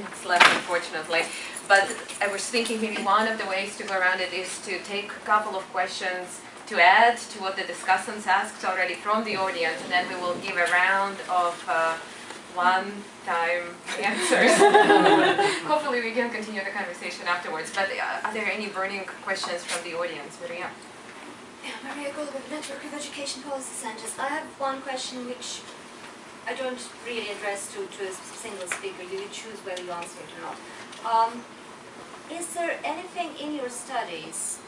minutes left, unfortunately. But I was thinking maybe one of the ways to go around it is to take a couple of questions to add to what the discussants asked already from the audience, and then we will give a round of one-time answers. Hopefully we can continue the conversation afterwards. But are there any burning questions from the audience? Maria? Yeah, Maria Goldberg, Network of Education Policy Centers. I have one question which I don't really address to a single speaker. You choose whether you answer it or not. Is there anything in your studies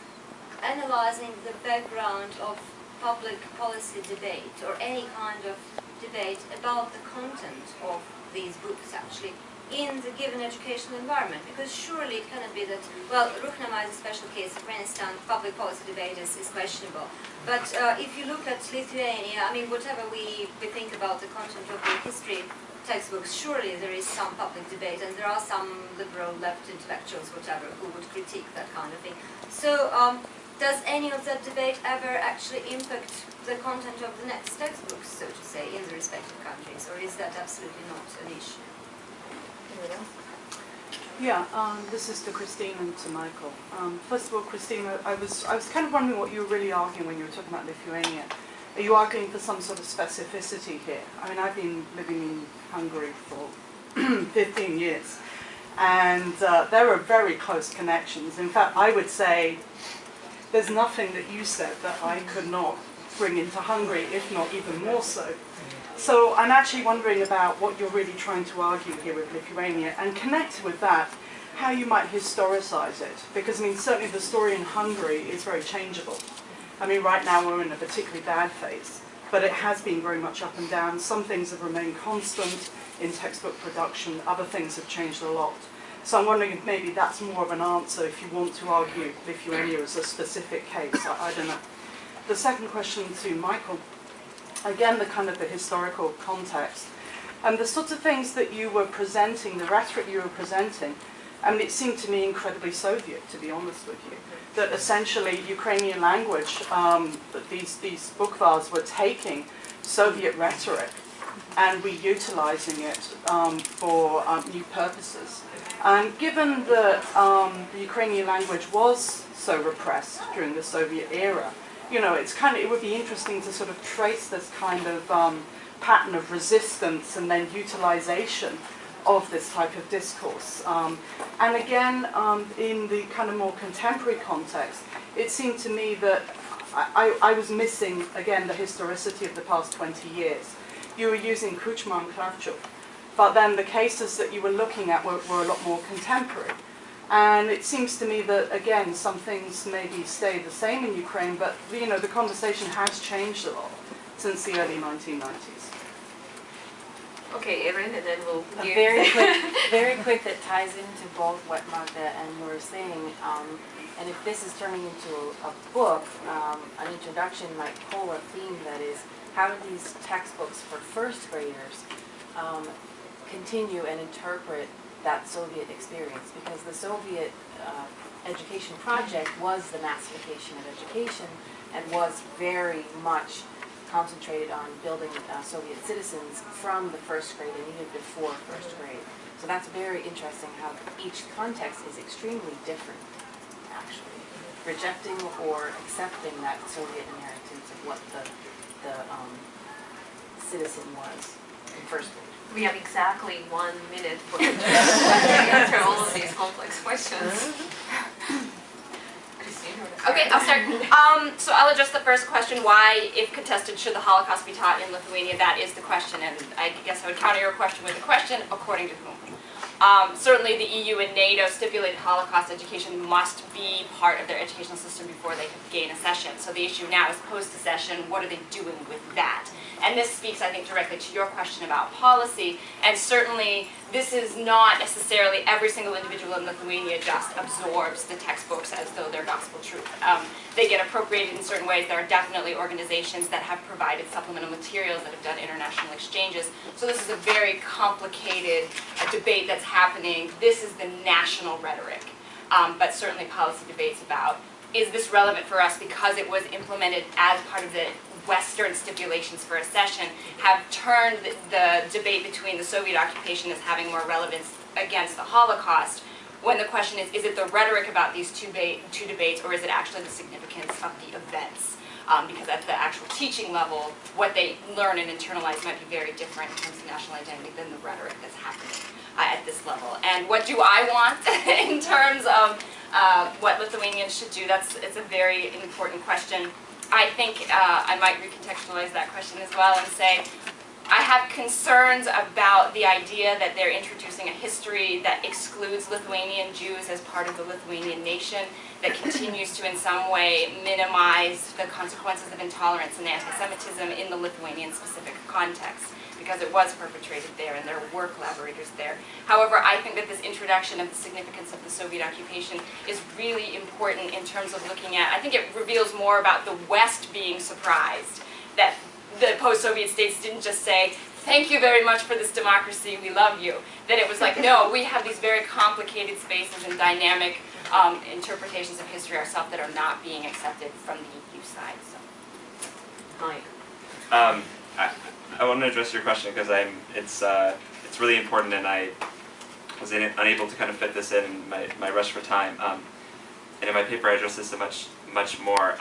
analyzing the background of public policy debate or any kind of debate about the content of these books actually in the given educational environment? Because surely it cannot be that, well, Ruhnama is a special case. Afghanistan, public policy debate is questionable. But if you look at Lithuania, I mean, whatever we think about the content of the history textbooks, surely there is some public debate, and there are some liberal left intellectuals, whatever, who would critique that kind of thing. So does any of that debate ever actually impact the content of the next textbooks, so to say, in the respective countries, or is that absolutely not an issue? Yeah, this is to Christine and to Michael. First of all, Christine, I was kind of wondering what you were really arguing when you were talking about Lithuania. Are you arguing for some sort of specificity here? I mean, I've been living in Hungary for 15 years, and there are very close connections. In fact, I would say there's nothing that you said that I could not bring into Hungary, if not even more so. So I'm actually wondering about what you're really trying to argue here with Lithuania, and connected with that, how you might historicize it. Because, I mean, certainly the story in Hungary is very changeable. I mean, right now we're in a particularly bad phase, but it has been very much up and down. Some things have remained constant in textbook production, other things have changed a lot. So I'm wondering if maybe that's more of an answer if you want to argue Lithuania as a specific case. I don't know. The second question to Michael, again, the kind of the historical context, and the sorts of things that you were presenting, the rhetoric you were presenting, I mean, it seemed to me incredibly Soviet, to be honest with you, that essentially Ukrainian language, that these bukvars were taking Soviet rhetoric and reutilizing it for new purposes. And given that the Ukrainian language was so repressed during the Soviet era, you know, it would be interesting to sort of trace this kind of pattern of resistance and then utilization of this type of discourse. And again, in the kind of more contemporary context, it seemed to me that I was missing, again, the historicity of the past 20 years. You were using Kuchma and Kravchuk, but then the cases that you were looking at were a lot more contemporary. And it seems to me that, again, some things maybe stay the same in Ukraine, but, you know, the conversation has changed a lot since the early 1990s. Okay, Erin, and then we'll give... Very quick that ties into both what Magda and you were saying. And if this is turning into a book, an introduction might pull a theme that is, how do these textbooks for first graders continue and interpret that Soviet experience? Because the Soviet education project was the massification of education and was very much concentrated on building Soviet citizens from the first grade and even before first grade. So that's very interesting how each context is extremely different, actually. Rejecting or accepting that Soviet inheritance of what the citizen was in first grade. We have exactly 1 minute for to answer all of these complex questions. Okay, I'll start. So I'll address the first question, why, if contested, should the Holocaust be taught in Lithuania? That is the question, and I guess I would counter your question with a question, according to whom? Certainly the EU and NATO stipulated Holocaust education must be part of their educational system before they could gain accession. So the issue now is post-accession, what are they doing with that? And this speaks, I think, directly to your question about policy, and certainly this is not necessarily every single individual in Lithuania just absorbs the textbooks as though they're gospel truth. They get appropriated in certain ways. There are definitely organizations that have provided supplemental materials that have done international exchanges. So this is a very complicated debate that's happening. This is the national rhetoric, but certainly policy debates about, is this relevant for us because it was implemented as part of the Western stipulations for accession, have turned the debate between the Soviet occupation as having more relevance against the Holocaust, when the question is it the rhetoric about these two debates, or is it actually the significance of the events? Because at the actual teaching level, what they learn and internalize might be very different in terms of national identity than the rhetoric that's happening at this level. And what do I want in terms of what Lithuanians should do? It's a very important question. I think I might recontextualize that question as well and say, I have concerns about the idea that they're introducing a history that excludes Lithuanian Jews as part of the Lithuanian nation, that continues to in some way minimize the consequences of intolerance and anti-Semitism in the Lithuanian specific context, because it was perpetrated there and there were collaborators there. However, I think that this introduction of the significance of the Soviet occupation is really important in terms of looking at, I think it reveals more about the West being surprised that the post-Soviet states didn't just say, thank you very much for this democracy, we love you. That it was like, no, we have these very complicated spaces and dynamic interpretations of history ourselves that are not being accepted from the EU side. So. Mike. I want to address your question because it's really important, and I was unable to kind of fit this in my rush for time. And in my paper I address this much more.